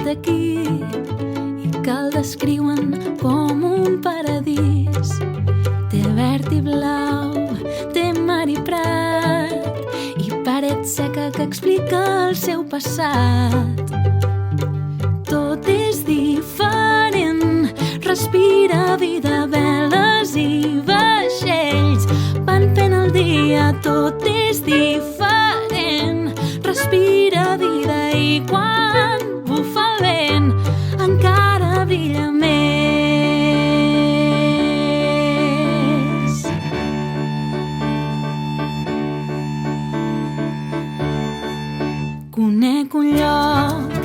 d'aquí i que el descriuen com un paradís. Té verd i blau, té mar i prat i paret seca que explica el seu passat. Tot és diferent, respira vida, veles i vaixells van fent el dia. Tot és diferent, respira vida i quan bufa el vent encara brilla més. Conec un lloc